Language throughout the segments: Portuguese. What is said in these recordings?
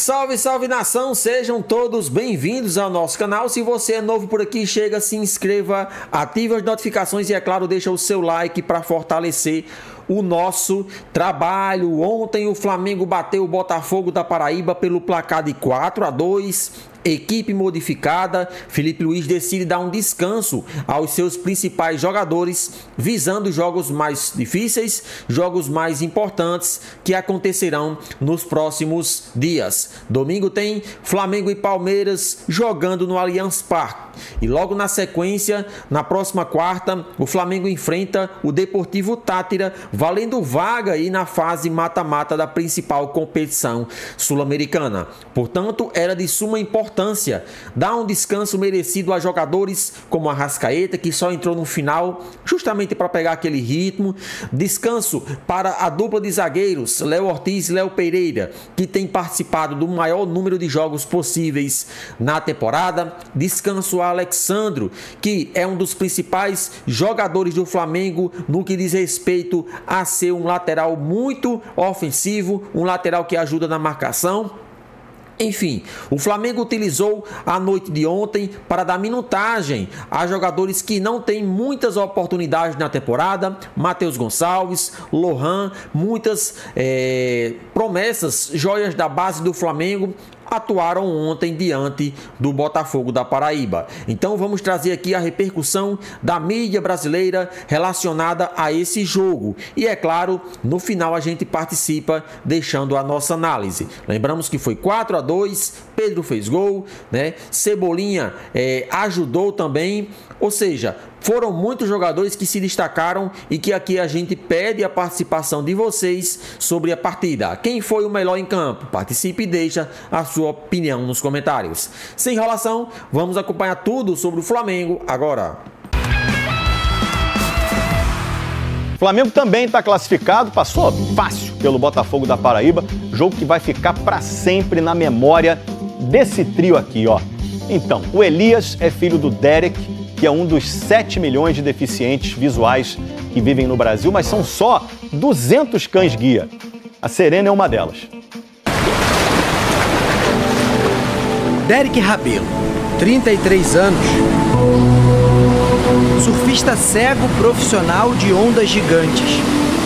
Salve, salve nação, sejam todos bem-vindos ao nosso canal. Se você é novo por aqui, chega, se inscreva, ative as notificações e, é claro, deixa o seu like para fortalecer o nosso trabalho. Ontem o Flamengo bateu o Botafogo da Paraíba pelo placar de 4-2. Equipe modificada, Felipe Luiz decide dar um descanso aos seus principais jogadores, visando jogos mais difíceis, jogos mais importantes que acontecerão nos próximos dias. Domingo tem Flamengo e Palmeiras jogando no Allianz Parque. E logo na sequência, na próxima quarta, o Flamengo enfrenta o Deportivo Táchira, valendo vaga aí na fase mata-mata da principal competição sul-americana. Portanto, era de suma importância dar um descanso merecido a jogadores como Arrascaeta, que só entrou no final justamente para pegar aquele ritmo. Descanso para a dupla de zagueiros Léo Ortiz e Léo Pereira, que tem participado do maior número de jogos possíveis na temporada. Descanso a Alexandro, que é um dos principais jogadores do Flamengo no que diz respeito a ser um lateral muito ofensivo, um lateral que ajuda na marcação. Enfim, o Flamengo utilizou a noite de ontem para dar minutagem a jogadores que não têm muitas oportunidades na temporada. Matheus Gonçalves, Lohan, muitas promessas, joias da base do Flamengo, atuaram ontem diante do Botafogo da Paraíba. Então vamos trazer aqui a repercussão da mídia brasileira relacionada a esse jogo. E é claro, no final a gente participa deixando a nossa análise. Lembramos que foi 4-2, Pedro fez gol, né? Cebolinha ajudou também. Ou seja, foram muitos jogadores que se destacaram e que aqui a gente pede a participação de vocês sobre a partida. Quem foi o melhor em campo? Participe e deixa a sua opinião nos comentários. Sem enrolação, vamos acompanhar tudo sobre o Flamengo agora. O Flamengo também está classificado, passou fácil pelo Botafogo da Paraíba, jogo que vai ficar para sempre na memória desse trio aqui, ó. Então, o Elias é filho do Derek, que é um dos 7 milhões de deficientes visuais que vivem no Brasil, mas são só 200 cães-guia. A Serena é uma delas. Derek Rabelo, 33 anos, surfista cego profissional de ondas gigantes.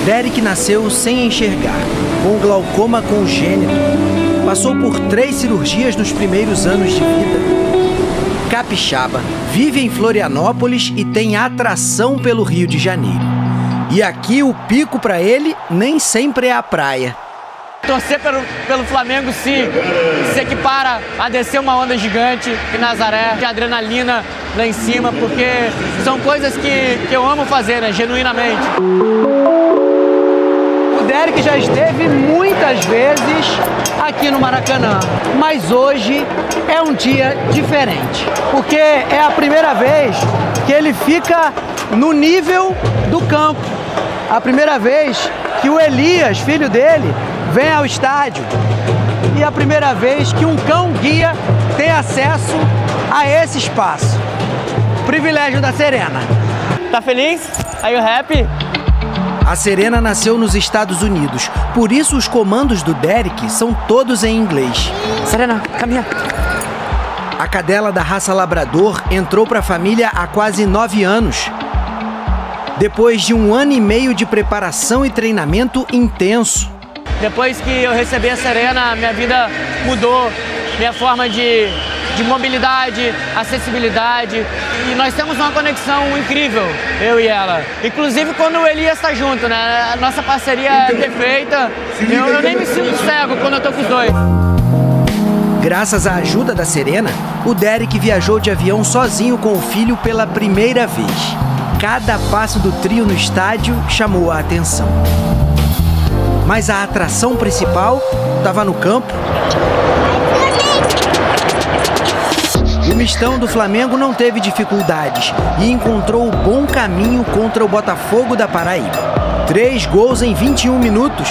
Derek nasceu sem enxergar, com glaucoma congênito. Passou por 3 cirurgias nos primeiros anos de vida. Capixaba, vive em Florianópolis e tem atração pelo Rio de Janeiro. E aqui o pico para ele nem sempre é a praia. Torcer pelo Flamengo se equipara a descer uma onda gigante em Nazaré, de adrenalina lá em cima, porque são coisas que eu amo fazer, né, genuinamente. O Derek já esteve muitas vezes aqui no Maracanã, mas hoje é um dia diferente, porque é a primeira vez que ele fica no nível do campo, a primeira vez que o Elias, filho dele, vem ao estádio e a primeira vez que um cão-guia tem acesso a esse espaço. Privilégio da Serena. Tá feliz? Are you happy? A Serena nasceu nos Estados Unidos, por isso os comandos do Derek são todos em inglês. Serena, caminha. A cadela da raça labrador entrou para a família há quase 9 anos. Depois de 1 ano e meio de preparação e treinamento intenso. Depois que eu recebi a Serena, minha vida mudou, minha forma de mobilidade, acessibilidade, e nós temos uma conexão incrível, eu e ela. Inclusive quando o Elias está junto, né? A nossa parceria é perfeita, eu nem me sinto cego quando eu tô com os dois. Graças à ajuda da Serena, o Derek viajou de avião sozinho com o filho pela primeira vez. Cada passo do trio no estádio chamou a atenção. Mas a atração principal estava no campo. O mistão do Flamengo não teve dificuldades e encontrou o bom caminho contra o Botafogo da Paraíba. 3 gols em 21 minutos.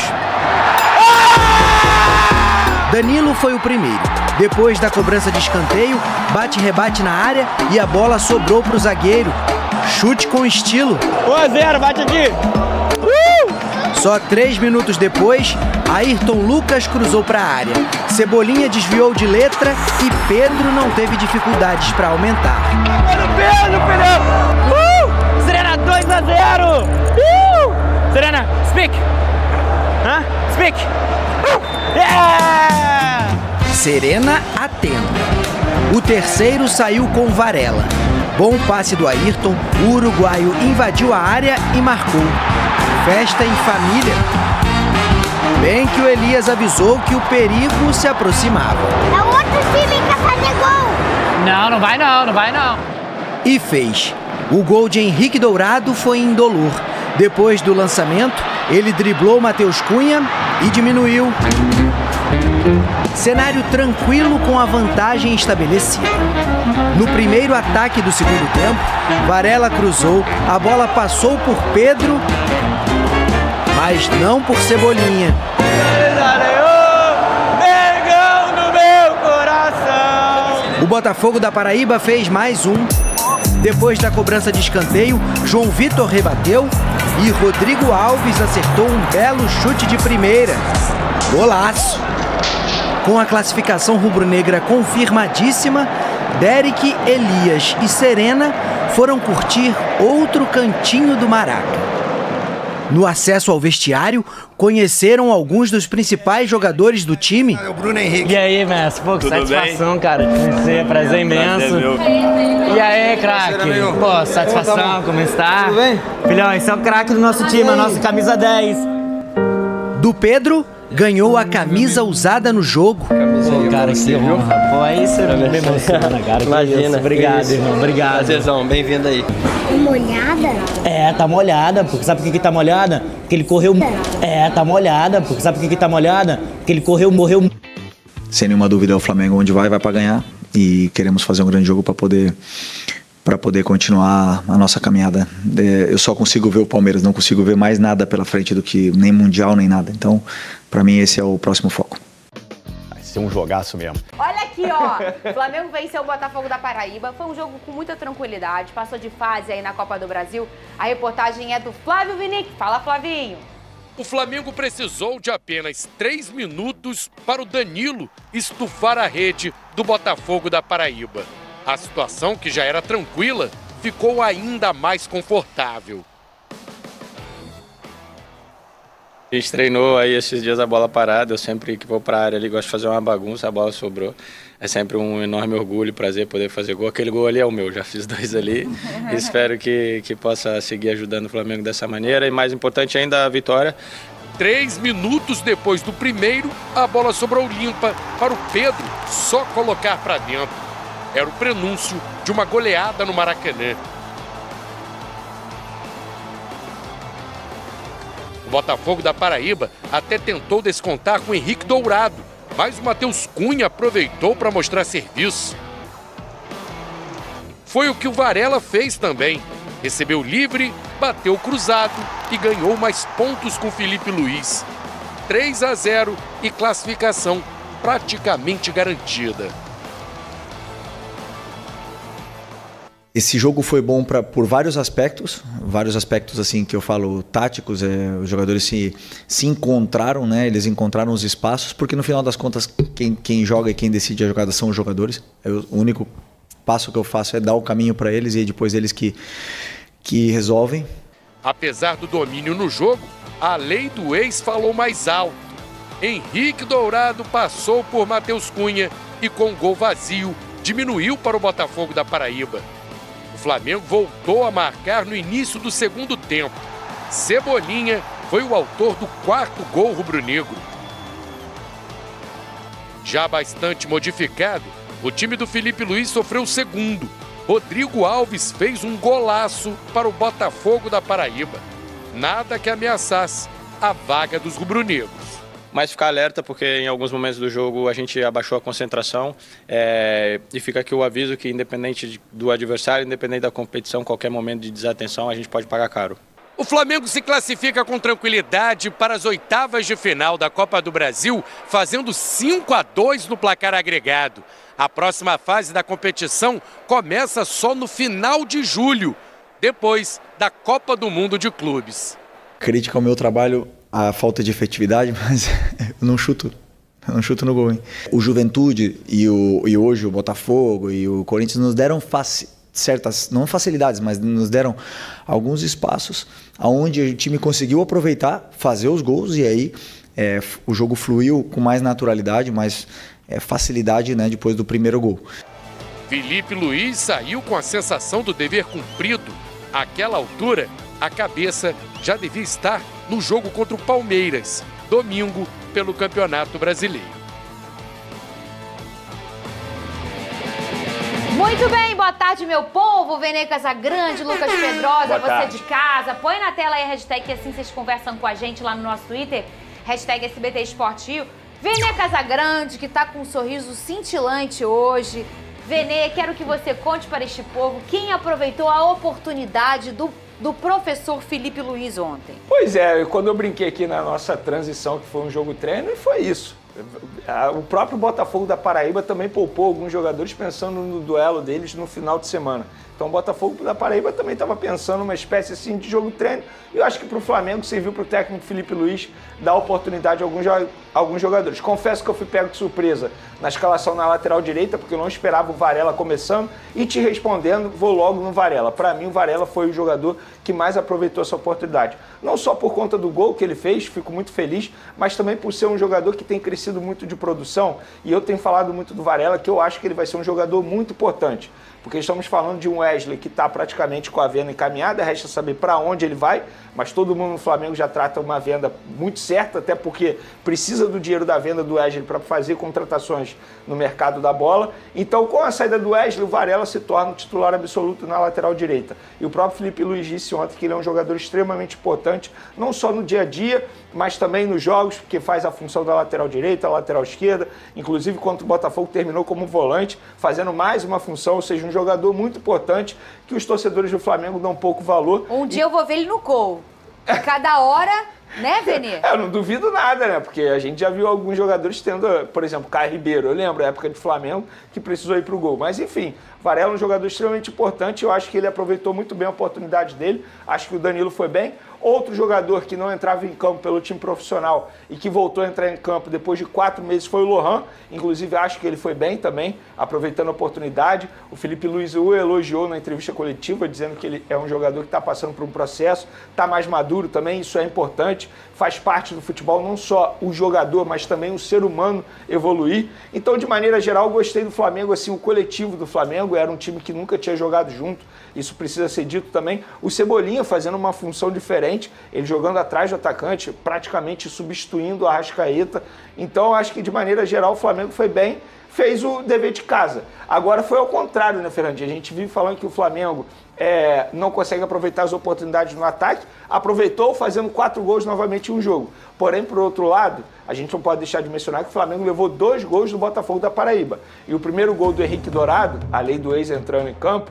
Danilo foi o primeiro. Depois da cobrança de escanteio, bate-rebate na área e a bola sobrou para o zagueiro. Chute com estilo. 1-0, bate aqui. Só 3 minutos depois, Ayrton Lucas cruzou para a área. Cebolinha desviou de letra e Pedro não teve dificuldades para aumentar. Pedro, filhão! Serena, 2-0! Serena, speak! Hã? Speak! Yeah! Serena atenta. O terceiro saiu com Varela. Bom passe do Ayrton, o uruguaio invadiu a área e marcou. Festa em família. Bem que o Elias avisou que o perigo se aproximava. É o outro time que quer fazer gol. Não, não vai não, não vai não. E fez. O gol de Henrique Dourado foi indolor. Depois do lançamento, ele driblou Matheus Cunha e diminuiu. Cenário tranquilo com a vantagem estabelecida. No primeiro ataque do segundo tempo, Varela cruzou, a bola passou por Pedro, mas não por Cebolinha. O Botafogo da Paraíba fez mais um. Depois da cobrança de escanteio, João Vitor rebateu e Rodrigo Alves acertou um belo chute de primeira. Golaço! Com a classificação rubro-negra confirmadíssima, Derek, Elias e Serena foram curtir outro cantinho do Maraca. No acesso ao vestiário, conheceram alguns dos principais jogadores do time. É o Bruno Henrique. E aí, mestre? Pô, que satisfação, cara, de conhecer, prazer imenso. E aí, craque? Pô, satisfação, como está? Tudo bem? Filhão, esse é o craque do nosso time, a nossa camisa 10. Do Pedro, ganhou a camisa usada no jogo. Pô, cara, que honra. Pô, aí você me emociona, cara. Imagina. Obrigado, irmão. Obrigado. Prazerzão, bem-vindo aí. Molhada? É, tá molhada, porque sabe por que tá molhada? Porque ele correu... É, tá molhada, porque sabe por que tá molhada? Porque ele correu, morreu... Sem nenhuma dúvida, é o Flamengo onde vai para ganhar. E queremos fazer um grande jogo para poder continuar a nossa caminhada. Eu só consigo ver o Palmeiras, não consigo ver mais nada pela frente do que nem Mundial, nem nada. Então, para mim, esse é o próximo foco. Vai ser um jogaço mesmo. Olha aqui, ó. Flamengo venceu o Botafogo da Paraíba. Foi um jogo com muita tranquilidade. Passou de fase aí na Copa do Brasil. A reportagem é do Flávio Vinic. Fala, Flavinho. O Flamengo precisou de apenas 3 minutos para o Danilo estufar a rede do Botafogo da Paraíba. A situação, que já era tranquila, ficou ainda mais confortável. A gente treinou aí esses dias a bola parada, eu sempre que vou para a área ali gosto de fazer uma bagunça, a bola sobrou. É sempre um enorme orgulho e prazer poder fazer gol. Aquele gol ali é o meu, já fiz 2 ali. Espero que possa seguir ajudando o Flamengo dessa maneira e mais importante ainda a vitória. 3 minutos depois do primeiro, a bola sobrou limpa para o Pedro só colocar para dentro. Era o prenúncio de uma goleada no Maracanã. O Botafogo da Paraíba até tentou descontar com o Henrique Dourado, mas o Matheus Cunha aproveitou para mostrar serviço. Foi o que o Varela fez também. Recebeu livre, bateu cruzado e ganhou mais pontos com Felipe Luiz. 3-0 e classificação praticamente garantida. Esse jogo foi bom por vários aspectos assim que eu falo táticos. Os jogadores se encontraram, né? Eles encontraram os espaços, porque no final das contas quem joga e quem decide a jogada são os jogadores. O único passo que eu faço é dar o caminho para eles e depois eles que resolvem. Apesar do domínio no jogo, a lei do ex falou mais alto. Henrique Dourado passou por Matheus Cunha e com gol vazio diminuiu para o Botafogo da Paraíba. O Flamengo voltou a marcar no início do segundo tempo. Cebolinha foi o autor do 4º gol rubro-negro. Já bastante modificado, o time do Felipe Luiz sofreu o segundo. Rodrigo Alves fez um golaço para o Botafogo da Paraíba. Nada que ameaçasse a vaga dos rubro-negros. Mas ficar alerta, porque em alguns momentos do jogo a gente abaixou a concentração e fica aqui o aviso que independente do adversário, independente da competição, qualquer momento de desatenção a gente pode pagar caro. O Flamengo se classifica com tranquilidade para as oitavas de final da Copa do Brasil, fazendo 5-2 no placar agregado. A próxima fase da competição começa só no final de julho, depois da Copa do Mundo de Clubes. Crítica ao meu trabalho a falta de efetividade, mas eu não chuto no gol, hein? O Juventude e hoje o Botafogo e o Corinthians nos deram certas, não facilidades, mas nos deram alguns espaços onde o time conseguiu aproveitar, fazer os gols e aí o jogo fluiu com mais naturalidade, mais facilidade, né, depois do primeiro gol. Felipe Luiz saiu com a sensação do dever cumprido. Àquela altura, a cabeça já devia estar no jogo contra o Palmeiras, domingo, pelo Campeonato Brasileiro. Muito bem, boa tarde, meu povo. Vene Casagrande, Lucas Pedrosa, você de casa. Põe na tela aí a hashtag que assim vocês conversam com a gente lá no nosso Twitter. Hashtag SBT Esporte Rio. Vene Casagrande, que tá com um sorriso cintilante hoje. Vene, quero que você conte para este povo quem aproveitou a oportunidade do professor Felipe Luiz ontem. Pois é, quando eu brinquei aqui na nossa transição, que foi um jogo treino, e foi isso. O próprio Botafogo da Paraíba também poupou alguns jogadores pensando no duelo deles no final de semana. Então o Botafogo da Paraíba também estava pensando numa espécie assim de jogo treino. E eu acho que para o Flamengo serviu para o técnico Felipe Luiz dar oportunidade a alguns jogadores. Confesso que eu fui pego de surpresa na escalação na lateral direita, porque eu não esperava o Varela começando. E te respondendo, vou logo no Varela. Para mim o Varela foi o jogador que mais aproveitou essa oportunidade. Não só por conta do gol que ele fez, fico muito feliz, mas também por ser um jogador que tem crescido muito de produção. E eu tenho falado muito do Varela, que eu acho que ele vai ser um jogador muito importante. Porque estamos falando de um Wesley que está praticamente com a venda encaminhada, resta saber para onde ele vai, mas todo mundo no Flamengo já trata uma venda muito certa, até porque precisa do dinheiro da venda do Wesley para fazer contratações no mercado da bola. Então, com a saída do Wesley, o Varela se torna o titular absoluto na lateral direita. E o próprio Felipe Luiz disse ontem que ele é um jogador extremamente importante, não só no dia a dia, mas também nos jogos, porque faz a função da lateral direita, lateral esquerda, inclusive quando o Botafogo terminou como volante, fazendo mais uma função, ou seja, um jogador muito importante que os torcedores do Flamengo dão pouco valor. Um dia eu vou ver ele no gol. Cada hora, né, Vene? Eu não duvido nada, né? Porque a gente já viu alguns jogadores tendo, por exemplo, Caio Ribeiro. Eu lembro a época de Flamengo que precisou ir pro gol. Mas, enfim, Varela é um jogador extremamente importante. Eu acho que ele aproveitou muito bem a oportunidade dele. Acho que o Danilo foi bem. Outro jogador que não entrava em campo pelo time profissional e que voltou a entrar em campo depois de 4 meses foi o Lohan. Inclusive, acho que ele foi bem também, aproveitando a oportunidade. O Felipe Luiz o elogiou na entrevista coletiva, dizendo que ele é um jogador que está passando por um processo, está mais maduro também, isso é importante. Faz parte do futebol, não só o jogador, mas também o ser humano evoluir. Então, de maneira geral, eu gostei do Flamengo, assim, o coletivo do Flamengo. Era um time que nunca tinha jogado junto, isso precisa ser dito também. O Cebolinha fazendo uma função diferente, ele jogando atrás do atacante, praticamente substituindo o Arrascaeta. Então, acho que de maneira geral o Flamengo foi bem, fez o dever de casa. Agora foi ao contrário, né, Fernandinho? A gente vive falando que o Flamengo não consegue aproveitar as oportunidades no ataque, aproveitou fazendo 4 gols novamente em um jogo. Porém, por outro lado, a gente não pode deixar de mencionar que o Flamengo levou 2 gols do Botafogo da Paraíba. E o primeiro gol do Henrique Dourado, a lei do ex entrando em campo,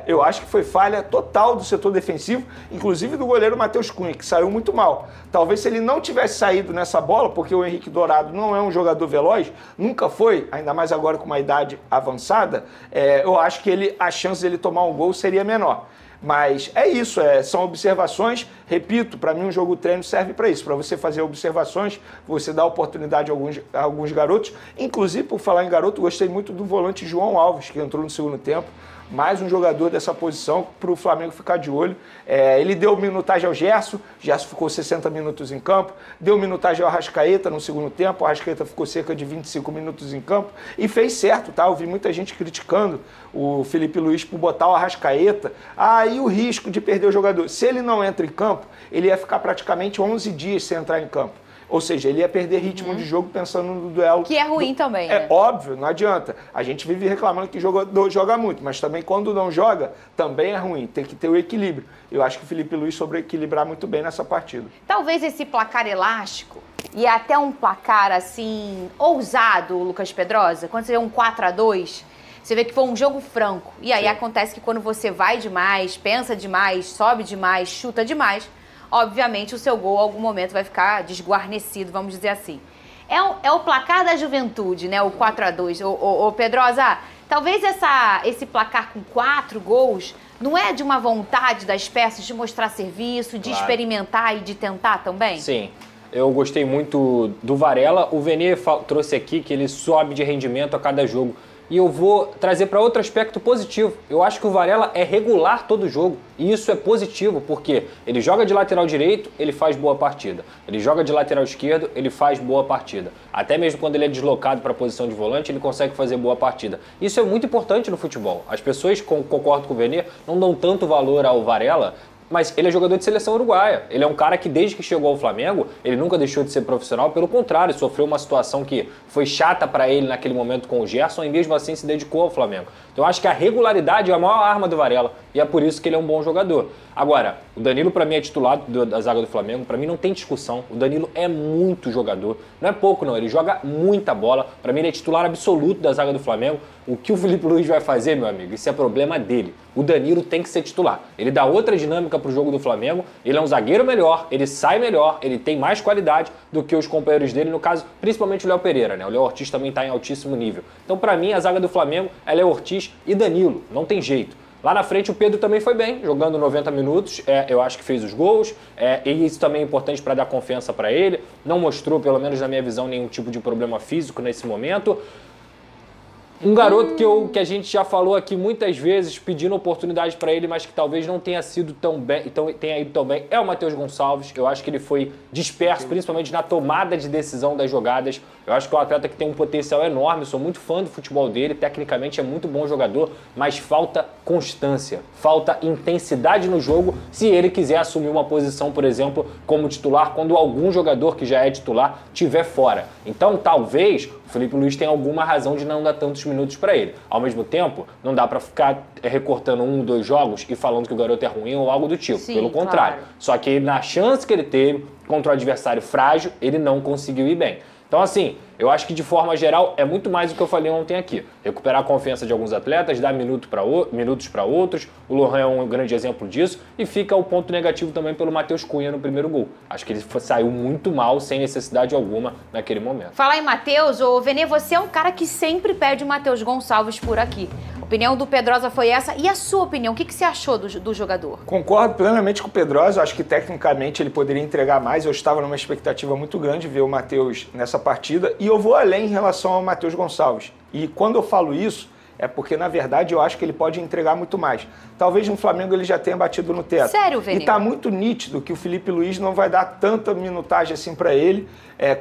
eu acho que foi falha total do setor defensivo, inclusive do goleiro Matheus Cunha, que saiu muito mal. Talvez se ele não tivesse saído nessa bola, porque o Henrique Dourado não é um jogador veloz, nunca foi, ainda mais agora com uma idade avançada, eu acho que a chance dele tomar um gol seria menor. Mas é isso, são observações. Repito, para mim um jogo treino serve para isso, para você fazer observações, você dar oportunidade a alguns garotos. Inclusive, por falar em garoto, gostei muito do volante João Alves, que entrou no segundo tempo. Mais um jogador dessa posição para o Flamengo ficar de olho. Ele deu minutagem ao Gerson ficou 60 minutos em campo, deu minutagem ao Arrascaeta no segundo tempo, o Arrascaeta ficou cerca de 25 minutos em campo e fez certo, tá? Eu vi muita gente criticando o Felipe Luiz por botar o Arrascaeta. E o risco de perder o jogador. Se ele não entra em campo, ele ia ficar praticamente 11 dias sem entrar em campo. Ou seja, ele ia perder ritmo de jogo pensando no duelo. Que é ruim também, né? Óbvio, não adianta. A gente vive reclamando que jogador joga muito, mas também quando não joga, também é ruim. Tem que ter o equilíbrio. Eu acho que o Felipe Luiz soube equilibrar muito bem nessa partida. Talvez esse placar elástico e até um placar, assim, ousado, Lucas Pedrosa, quando você vê um 4-2, você vê que foi um jogo franco. E aí acontece que quando você vai demais, pensa demais, sobe demais, chuta demais, obviamente o seu gol em algum momento vai ficar desguarnecido, vamos dizer assim. É o placar da juventude, né? O 4-2. Pedrosa, talvez esse placar com 4 gols não é de uma vontade das peças de mostrar serviço, de experimentar e de tentar também? Sim. Eu gostei muito do Varela. O Vene trouxe aqui que ele sobe de rendimento a cada jogo. E eu vou trazer para outro aspecto positivo. Eu acho que o Varela é regular todo jogo. E isso é positivo, porque ele joga de lateral direito, ele faz boa partida. Ele joga de lateral esquerdo, ele faz boa partida. Até mesmo quando ele é deslocado para a posição de volante, ele consegue fazer boa partida. Isso é muito importante no futebol. As pessoas, concordo com o Vene, não dão tanto valor ao Varela, mas ele é jogador de seleção uruguaia. Ele é um cara que desde que chegou ao Flamengo, ele nunca deixou de ser profissional. Pelo contrário, sofreu uma situação que foi chata para ele naquele momento com o Gerson e mesmo assim se dedicou ao Flamengo. Então eu acho que a regularidade é a maior arma do Varela e é por isso que ele é um bom jogador. Agora, o Danilo para mim é titular da zaga do Flamengo, para mim não tem discussão. O Danilo é muito jogador, não é pouco não, ele joga muita bola. Para mim ele é titular absoluto da zaga do Flamengo. O que o Felipe Luiz vai fazer, meu amigo, isso é problema dele. O Danilo tem que ser titular. Ele dá outra dinâmica pro jogo do Flamengo, ele é um zagueiro melhor, ele sai melhor, ele tem mais qualidade do que os companheiros dele, no caso, principalmente o Léo Pereira, né? O Léo Ortiz também tá em altíssimo nível. Então, para mim, a zaga do Flamengo é Léo Ortiz e Danilo, não tem jeito. Lá na frente o Pedro também foi bem, jogando 90 minutos, eu acho que fez os gols, e isso também é importante para dar confiança para ele. Não mostrou, pelo menos na minha visão, nenhum tipo de problema físico nesse momento. Um garoto que a gente já falou aqui muitas vezes, pedindo oportunidade para ele, mas que talvez não tenha sido tão bem, tenha ido tão bem, é o Matheus Gonçalves. Eu acho que ele foi disperso, principalmente na tomada de decisão das jogadas. Eu acho que é um atleta que tem um potencial enorme, eu sou muito fã do futebol dele, tecnicamente é muito bom jogador, mas falta constância, falta intensidade no jogo se ele quiser assumir uma posição, por exemplo, como titular, quando algum jogador que já é titular estiver fora. Então, talvez o Felipe Luiz tenha alguma razão de não dar tantos minutos para ele. Ao mesmo tempo, não dá para ficar recortando 1, 2 jogos e falando que o garoto é ruim ou algo do tipo. Sim, pelo contrário. Claro. Só que na chance que ele teve contra o adversário frágil, ele não conseguiu ir bem. Então, assim, eu acho que de forma geral é muito mais do que eu falei ontem aqui. Recuperar a confiança de alguns atletas, dar minutos para outros. O Lohan é um grande exemplo disso. E fica o ponto negativo também pelo Matheus Cunha no primeiro gol. Acho que ele saiu muito mal, sem necessidade alguma, naquele momento. Falar em Matheus, ô Vene, você é um cara que sempre pede o Matheus Gonçalves por aqui. A opinião do Pedrosa foi essa. E a sua opinião? O que você achou do jogador? Concordo plenamente com o Pedrosa. Acho que tecnicamente ele poderia entregar mais. Eu estava numa expectativa muito grande de ver o Matheus nessa partida. E eu vou além em relação ao Matheus Gonçalves. E quando eu falo isso, é porque, na verdade, eu acho que ele pode entregar muito mais. Talvez no Flamengo ele já tenha batido no teto. Sério, Vene? E tá muito nítido que o Felipe Luiz não vai dar tanta minutagem assim para ele,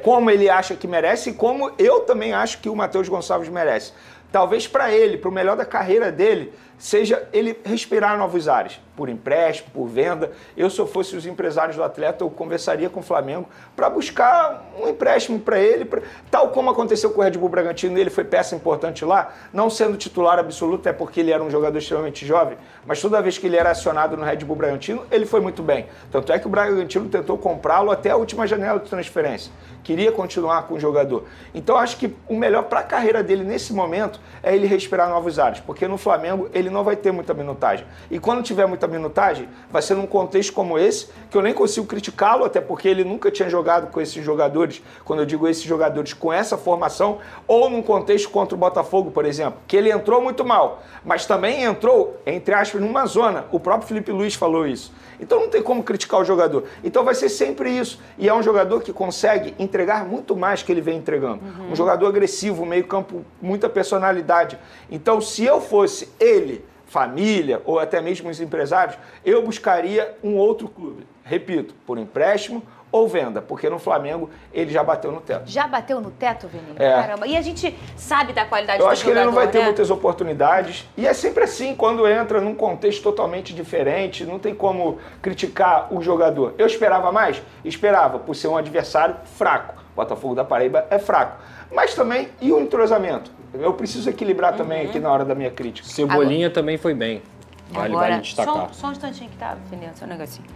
como ele acha que merece e como eu também acho que o Matheus Gonçalves merece. Talvez para ele, para o melhor da carreira dele, seja ele respirar novos ares, por empréstimo, por venda. Eu, se eu fosse os empresários do atleta, eu conversaria com o Flamengo para buscar um empréstimo para ele, tal como aconteceu com o Red Bull Bragantino. Ele foi peça importante lá, não sendo titular absoluto, é porque ele era um jogador extremamente jovem, mas toda vez que ele era acionado no Red Bull Bragantino, ele foi muito bem. Tanto é que o Bragantino tentou comprá-lo até a última janela de transferência. Queria continuar com o jogador. Então, acho que o melhor para a carreira dele nesse momento é ele respirar novos ares, porque no Flamengo ele não vai ter muita minutagem. E quando tiver muita minutagem, vai ser num contexto como esse, que eu nem consigo criticá-lo, até porque ele nunca tinha jogado com esses jogadores, quando eu digo esses jogadores, com essa formação, ou num contexto contra o Botafogo, por exemplo, que ele entrou muito mal, mas também entrou, entre aspas, numa zona. O próprio Felipe Luiz falou isso. Então não tem como criticar o jogador. Então vai ser sempre isso. E é um jogador que consegue entregar muito mais que ele vem entregando. Um jogador agressivo, meio campo, muita personalidade. Então, se eu fosse ele, família ou até mesmo os empresários, eu buscaria um outro clube. Repito, por empréstimo ou venda, porque no Flamengo ele já bateu no teto. Já bateu no teto, Vene? Caramba. E a gente sabe da qualidade do jogador, eu acho que ele não vai ter muitas oportunidades. E é sempre assim, quando entra num contexto totalmente diferente, não tem como criticar o jogador. Eu esperava mais? Esperava, por ser um adversário fraco. O Botafogo da Paraíba é fraco. Mas também, e o entrosamento? Eu preciso equilibrar também aqui na hora da minha crítica. Cebolinha também foi bem. Vale destacar. Só um instantinho que tá, Vene, só um negocinho.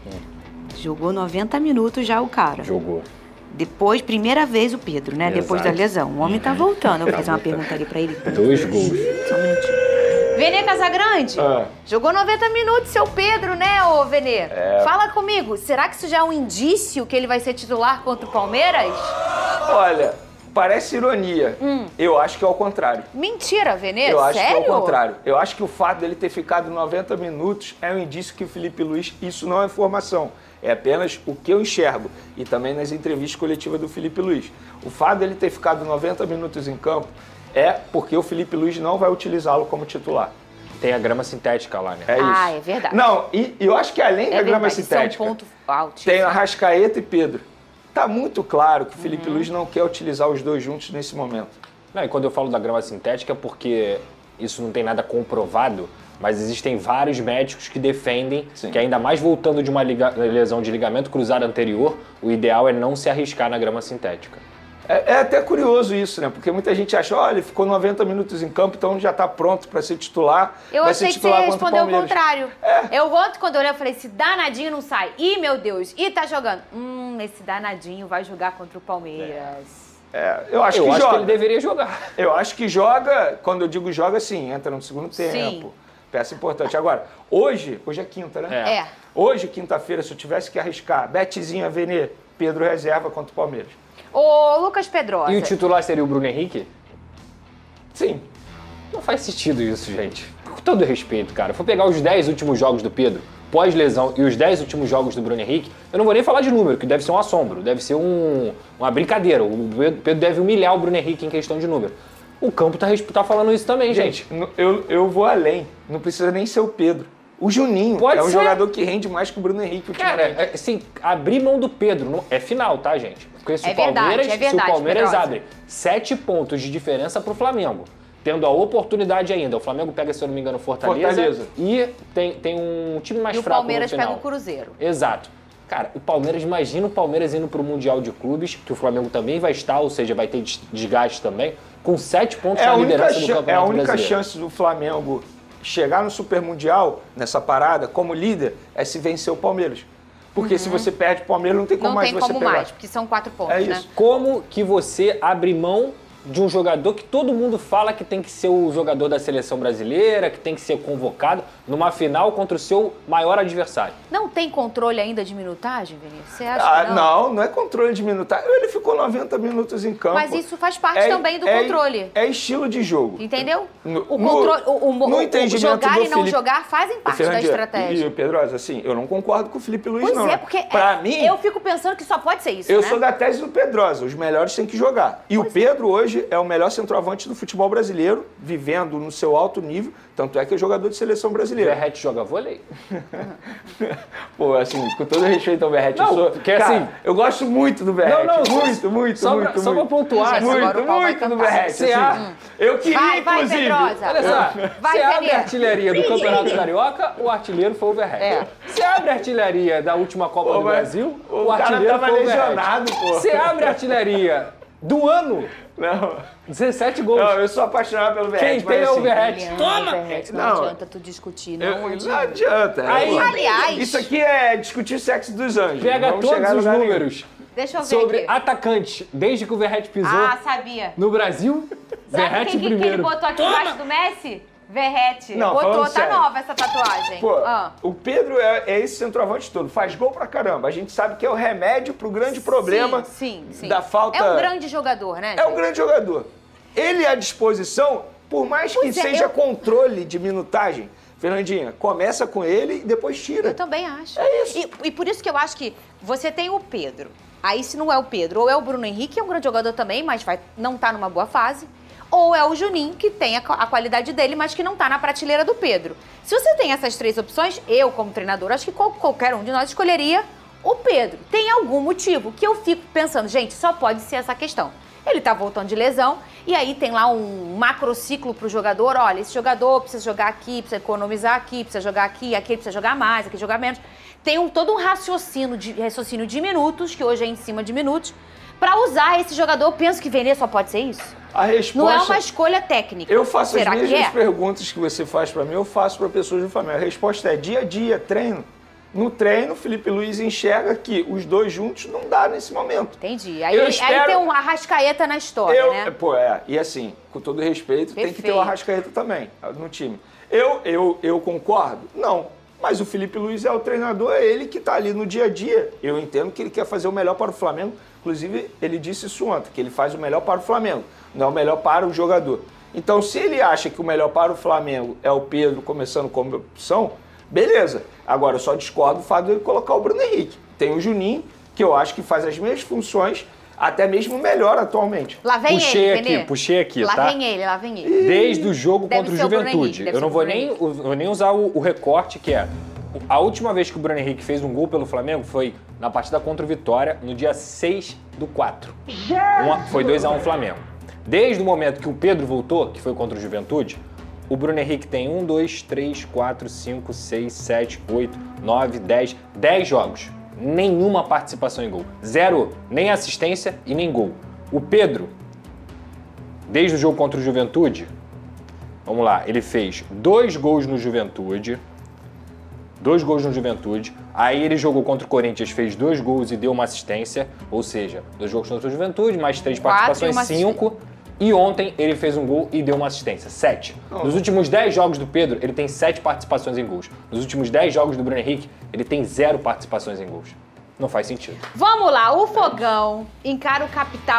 Jogou 90 minutos já o cara. Jogou. Depois, primeira vez o Pedro, né? Exato. Depois da lesão. O homem tá voltando. Eu vou fazer uma pergunta ali pra ele. 2 gols. Só um minutinho. Vene Casagrande, jogou 90 minutos, seu Pedro, né, ô Vene? Fala comigo, será que isso já é um indício que ele vai ser titular contra o Palmeiras? Olha, Parece ironia. Eu acho que é ao contrário. Mentira, Vene? Eu acho Sério? que é ao contrário. Eu acho que o fato dele ter ficado 90 minutos é um indício que o Felipe Luiz, isso não é informação, é apenas o que eu enxergo. E também nas entrevistas coletivas do Felipe Luiz. O fato dele ter ficado 90 minutos em campo é porque o Felipe Luiz não vai utilizá-lo como titular. Tem a grama sintética lá, né? É isso. Ah, é verdade. Não, e eu acho que além da grama sintética, isso é um ponto alto. tem Arrascaeta e Pedro. Tá muito claro que o Felipe Luiz não quer utilizar os dois juntos nesse momento. Não, e quando eu falo da grama sintética é porque isso não tem nada comprovado, mas existem vários médicos que defendem que ainda mais voltando de uma lesão de ligamento cruzado anterior, o ideal é não se arriscar na grama sintética. É até curioso isso, né? Porque muita gente acha, olha, ele ficou 90 minutos em campo, então já tá pronto para ser titular. Eu vai achei ser que você titular ia contra o responder o Palmeiras. contrário. Eu ontem, quando eu olhei, eu falei, esse danadinho não sai. Ih, meu Deus, ih, tá jogando. Esse danadinho vai jogar contra o Palmeiras. Eu acho que joga. Que ele deveria jogar. Eu acho que joga, quando eu digo joga, sim, entra no segundo tempo. Peça importante. Agora, hoje é quinta, né? Hoje, quinta-feira, se eu tivesse que arriscar, Betezinho, Vene, Pedro reserva contra o Palmeiras. Ô, Lucas Pedrosa. E o titular seria o Bruno Henrique? Sim. Não faz sentido isso, gente. Com todo respeito, cara. For pegar os 10 últimos jogos do Pedro, pós-lesão, e os 10 últimos jogos do Bruno Henrique, eu não vou nem falar de número, que deve ser um assombro, deve ser uma brincadeira. O Pedro deve humilhar o Bruno Henrique em questão de número. O campo tá falando isso também, gente. Eu vou além. Não precisa nem ser o Pedro. O Juninho é um jogador que rende mais que o Bruno Henrique. Cara, assim, abrir mão do Pedro é final, tá, gente? Porque se o Palmeiras abre 7 pontos de diferença pro Flamengo, tendo a oportunidade ainda, o Flamengo pega, se eu não me engano, Fortaleza. E tem um time mais fraco no final. E o Palmeiras pega o Cruzeiro. Exato. Cara, o Palmeiras, imagina o Palmeiras indo pro Mundial de Clubes, que o Flamengo também vai estar, ou seja, vai ter desgaste também, com 7 pontos na liderança do Campeonato Brasileiro. É a única chance do Flamengo chegar no Super Mundial, nessa parada, como líder, é se vencer o Palmeiras. Porque se você perde o Palmeiras, não tem como mais você pegar. Não tem como mais, porque são 4 pontos, né? Como que você abre mão de um jogador que todo mundo fala que tem que ser o jogador da seleção brasileira, que tem que ser convocado numa final contra o seu maior adversário? Não tem controle ainda de minutagem, Vinícius? Você acha que não é controle de minutagem. Ele ficou 90 minutos em campo. Mas isso faz parte também do controle. É estilo de jogo. Entendeu? O controle, o jogar e não jogar fazem parte da estratégia. E Pedrosa, assim, eu não concordo com o Felipe Luiz, pois não. É, porque pra mim, eu fico pensando que só pode ser isso, Eu sou da tese do Pedrosa, os melhores têm que jogar. E o Pedro hoje é o melhor centroavante do futebol brasileiro, vivendo no seu alto nível, tanto é que é jogador de seleção brasileira. O Verratti joga vôlei? Pô, assim, com todo respeito ao Verratti, eu gosto muito do Verratti. Muito. Só pra pontuar. Muito do Verratti. Eu queria, inclusive... Olha só, você abre a artilharia do Campeonato Carioca, o artilheiro foi o Verratti. Você abre a artilharia da última Copa do Brasil, o artilheiro foi o Verratti. Você abre a artilharia do ano... Não. 17 gols. Não, eu sou apaixonado pelo Verratti. Quem tem é o Verratti. Toma! Não adianta tu discutir, não adianta. Aliás... Isso aqui é discutir sexo dos anjos. Pega todos os números. Deixa eu ver sobre aqui. Atacantes, desde que o Verratti pisou sabia. no Brasil, Verratti primeiro. Sabe quem ele botou aqui embaixo do Messi? Verratti. Botou, tá nova essa tatuagem. Pô, o Pedro é esse centroavante todo, faz gol pra caramba. A gente sabe que é o remédio pro grande problema da falta... É um grande jogador, né? É um grande jogador. Ele à disposição, por mais que seja controle de minutagem, Fernandinha, começa com ele e depois tira. Eu também acho. É isso. E por isso que eu acho que você tem o Pedro. Aí se não é o Pedro, ou é o Bruno Henrique, que é um grande jogador também, mas não tá numa boa fase. Ou é o Juninho, que tem a qualidade dele, mas que não tá na prateleira do Pedro. Se você tem essas 3 opções, eu, como treinador, acho que qualquer um de nós escolheria o Pedro. Tem algum motivo que eu fico pensando, gente, só pode ser essa questão. Ele tá voltando de lesão, e aí tem lá um macrociclo pro jogador. Olha, esse jogador precisa jogar aqui, precisa economizar aqui, precisa jogar aqui precisa jogar mais, aqui jogar menos. Tem todo um raciocínio de minutos, que hoje é em cima de minutos, para usar esse jogador. Eu penso que Vene só pode ser isso. A resposta... Não é uma escolha técnica. Eu faço Será as mesmas que perguntas que você faz para mim, eu faço para pessoas do Flamengo. A resposta é dia a dia, treino. No treino, Felipe Luiz enxerga que os dois juntos não dá nesse momento. Entendi. Aí tem um Arrascaeta na história, né? E assim, com todo respeito, tem que ter o Arrascaeta também no time. Eu concordo? Não. Mas o Felipe Luiz é o treinador, é ele que está ali no dia a dia. Eu entendo que ele quer fazer o melhor para o Flamengo. Inclusive, ele disse isso ontem, que ele faz o melhor para o Flamengo, não é o melhor para o jogador. Então, se ele acha que o melhor para o Flamengo é o Pedro começando como opção, beleza. Agora, eu só discordo do fato de ele colocar o Bruno Henrique. Tem o Juninho, que eu acho que faz as mesmas funções, até mesmo melhor atualmente. Lá vem Puxei aqui, lá tá? Vem ele. Desde o jogo Deve contra o ser o Bruno Juventude. Henrique, Eu não vou nem usar o recorte, que é... A última vez que o Bruno Henrique fez um gol pelo Flamengo foi na partida contra o Vitória, no dia 6/4. Foi 2-1 Flamengo. Desde o momento que o Pedro voltou, que foi contra o Juventude, o Bruno Henrique tem 1, 2, 3, 4, 5, 6, 7, 8, 9, 10 jogos. Nenhuma participação em gol. 0, nem assistência e nem gol. O Pedro, desde o jogo contra o Juventude, vamos lá, ele fez 2 gols no Juventude. 2 gols no Juventude. Aí ele jogou contra o Corinthians, fez 2 gols e deu uma assistência. Ou seja, 2 jogos contra o Juventude, mais 3 participações, 5. E ontem ele fez um gol e deu uma assistência, 7. Nos últimos 10 jogos do Pedro, ele tem 7 participações em gols. Nos últimos 10 jogos do Bruno Henrique, ele tem 0 participações em gols. Não faz sentido. Vamos lá, o Fogão encara o Capital.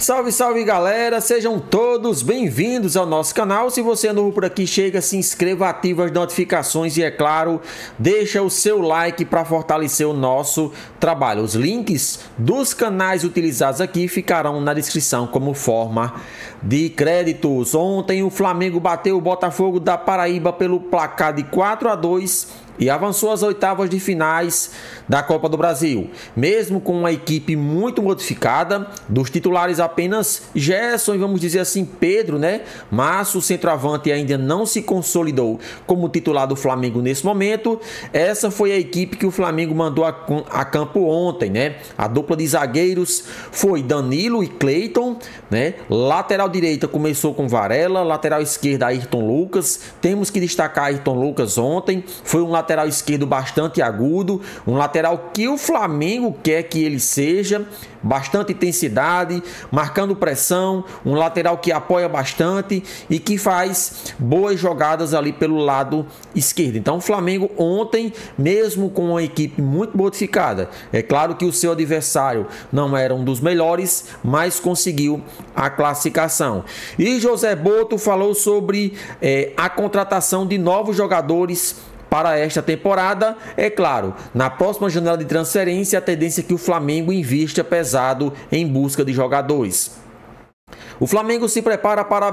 Salve, salve galera, sejam todos bem-vindos ao nosso canal. Se você é novo por aqui, chega, se inscreva, ativa as notificações e, é claro, deixa o seu like para fortalecer o nosso trabalho. Os links dos canais utilizados aqui ficarão na descrição como forma de créditos. Ontem o Flamengo bateu o Botafogo da Paraíba pelo placar de 4-2 e avançou às oitavas de finais da Copa do Brasil. Mesmo com uma equipe muito modificada, dos titulares apenas Gerson e, vamos dizer assim, Pedro, né? Mas o centroavante ainda não se consolidou como titular do Flamengo nesse momento. Essa foi a equipe que o Flamengo mandou a campo ontem, né? A dupla de zagueiros foi Danilo e Cleiton, né? Lateral direita começou com Varela, lateral esquerda Ayrton Lucas. Temos que destacar Ayrton Lucas ontem, foi um lateral esquerdo bastante agudo, um lateral que o Flamengo quer que ele seja, bastante intensidade, marcando pressão, um lateral que apoia bastante e que faz boas jogadas ali pelo lado esquerdo. Então o Flamengo ontem, mesmo com uma equipe muito modificada, é claro que o seu adversário não era um dos melhores, mas conseguiu a classificação. E José Boto falou sobre a contratação de novos jogadores para esta temporada. É claro, na próxima janela de transferência, a tendência é que o Flamengo invista pesado em busca de jogadores. O Flamengo se prepara para a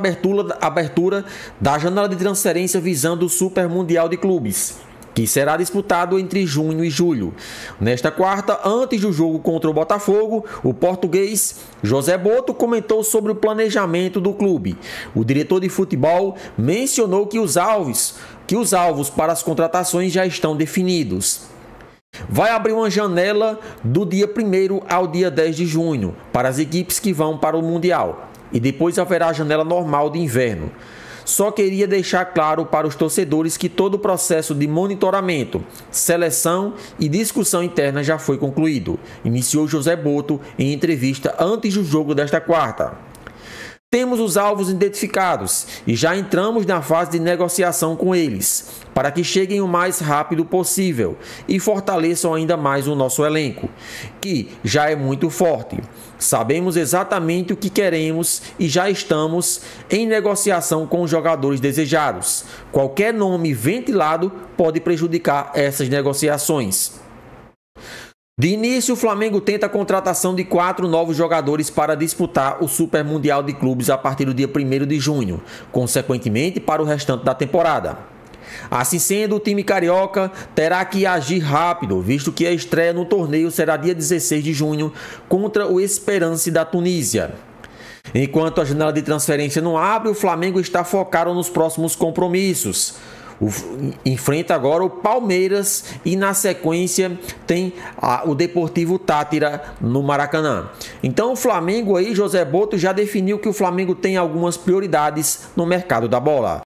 abertura da janela de transferência visando o Super Mundial de Clubes, que será disputado entre junho e julho. Nesta quarta, antes do jogo contra o Botafogo, o português José Boto comentou sobre o planejamento do clube. O diretor de futebol mencionou que os alvos para as contratações já estão definidos. Vai abrir uma janela do dia 1º ao dia 10 de junho para as equipes que vão para o Mundial. E depois haverá a janela normal de inverno. Só queria deixar claro para os torcedores que todo o processo de monitoramento, seleção e discussão interna já foi concluído, iniciou José Boto em entrevista antes do jogo desta quarta. Temos os alvos identificados e já entramos na fase de negociação com eles, para que cheguem o mais rápido possível e fortaleçam ainda mais o nosso elenco, que já é muito forte. Sabemos exatamente o que queremos e já estamos em negociação com os jogadores desejados. Qualquer nome ventilado pode prejudicar essas negociações. De início, o Flamengo tenta a contratação de 4 novos jogadores para disputar o Super Mundial de Clubes a partir do dia 1º de junho, consequentemente para o restante da temporada. Assim sendo, o time carioca terá que agir rápido, visto que a estreia no torneio será dia 16 de junho contra o Esperance da Tunísia. Enquanto a janela de transferência não abre, o Flamengo está focado nos próximos compromissos. Enfrenta agora o Palmeiras e na sequência tem o Deportivo Táchira no Maracanã. Então o Flamengo aí, José Boto já definiu que o Flamengo tem algumas prioridades no mercado da bola.